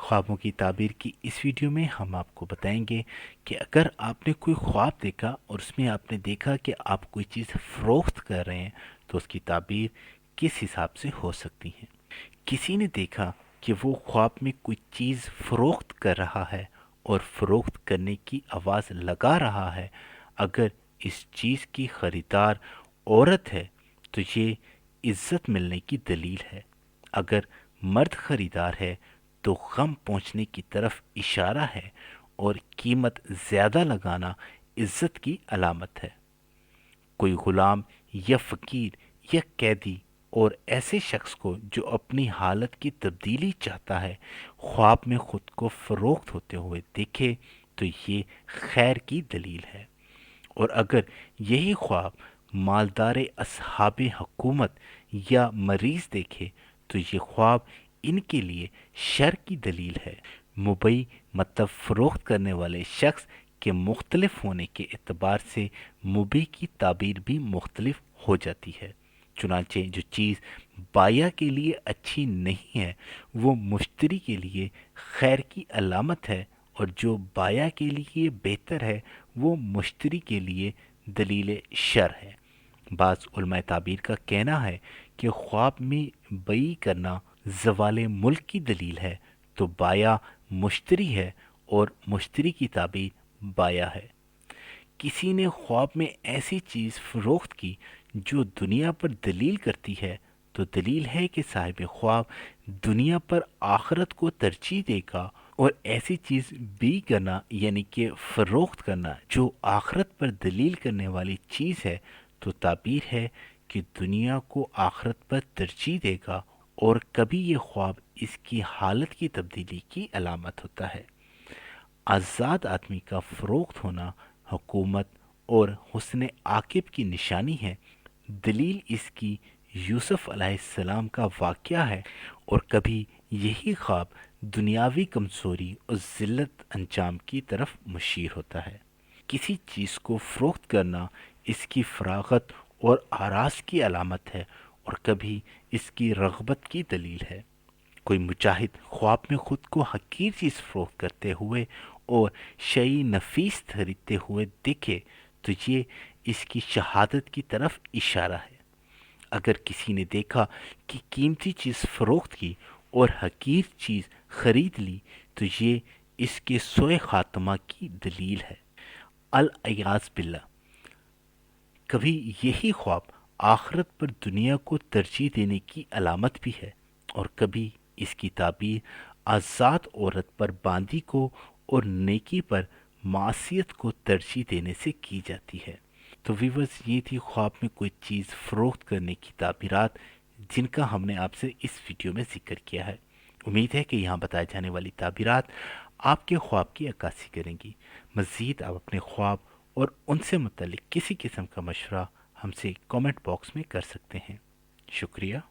ख्वाबों की ताबीर की इस वीडियो में हम आपको बताएंगे कि अगर आपने कोई ख्वाब देखा और उसमें आपने देखा कि आप कोई चीज़ फ़रोख्त कर रहे हैं तो उसकी ताबीर किस हिसाब से हो सकती है। किसी ने देखा कि वो ख्वाब में कोई चीज़ फ़रोख्त कर रहा है और फ़रोख्त करने की आवाज़ लगा रहा है। अगर इस चीज़ की ख़रीदार औरत है तो ये इज़्ज़त मिलने की दलील है। अगर मर्द ख़रीदार है तो गम पहुंचने की तरफ इशारा है और कीमत ज़्यादा लगाना इज़्ज़त की अलामत है। कोई ग़ुलाम या फ़कीर या कैदी और ऐसे शख्स को जो अपनी हालत की तब्दीली चाहता है ख्वाब में ख़ुद को फ़रोख्त होते हुए देखे तो ये खैर की दलील है। और अगर यही ख्वाब मालदार असहाब हुकूमत या मरीज़ देखे तो ये ख्वाब इनके लिए शर की दलील है। मुबई मतलब फ़रोख्त करने वाले शख्स के मुख्तलिफ होने के एतबार से मुबई की ताबीर भी मुख्तलिफ हो जाती है। चुनांचे जो चीज़ बाया के लिए अच्छी नहीं है वो मुश्तरी के लिए खैर की अलामत है और जो बाया के लिए बेहतर है वो मुश्तरी के लिए दलील शर है। बाज़ उलमाए ताबीर का कहना है कि ख्वाब में बई करना ज़वाल मुल्क की दलील है तो बाया मुश्तरी है और मुश्तरी की ताबीर बाया है। किसी ने ख्वाब में ऐसी चीज़ फ़रोख्त की जो दुनिया पर दलील करती है तो दलील है कि साहिब ख्वाब दुनिया पर आखरत को तरजीह देगा और ऐसी चीज़ बी करना यानी कि फ़रोख्त करना जो आखरत पर दलील करने वाली चीज़ है तो ताबीर है कि दुनिया को आखरत पर तरजीह देगा और कभी ये ख्वाब इसकी हालत की तब्दीली की अलामत होता है। आज़ाद आदमी का फ़रोख्त होना हुकूमत और हुस्न आकिब की निशानी है। दलील इसकी यूसुफ अलैहिस्सलाम का वाक़या है और कभी यही ख्वाब दुनियावी कमज़ोरी और ज़िल्लत अंजाम की तरफ मुशीर होता है। किसी चीज़ को फ़रोख्त करना इसकी फ़राग़त और आराज़ की अलामत है और कभी इसकी रग़बत की दलील है। कोई मुजाहिद ख्वाब में ख़ुद को हकीर चीज़ फ़रोख्त करते हुए और शई नफीस खरीदते हुए दिखे तो ये इसकी शहादत की तरफ इशारा है। अगर किसी ने देखा कि कीमती चीज़ फ़रोख्त की और हकीर चीज़ खरीद ली तो ये इसके सोए खात्मा की दलील है। अल अयाज़ बिल्ला। कभी यही ख्वाब आखरत पर दुनिया को तरजीह देने की अलामत भी है और कभी इसकी ताबीर आज़ाद औरत पर बांदी को और नेकी पर मासियत को तरजीह देने से की जाती है। तो व्यूअर्स ये थी ख्वाब में कोई चीज़ फ़रोख्त करने की ताबीरात जिनका हमने आपसे इस वीडियो में ज़िक्र किया है। उम्मीद है कि यहाँ बताए जाने वाली ताबीरात आपके ख्वाब की अक्कासी करेंगी। मज़ीद आप अपने ख्वाब और उनसे मुतल्लिक किसी किस्म का मशवरा हमसे कमेंट बॉक्स में कर सकते हैं। शुक्रिया।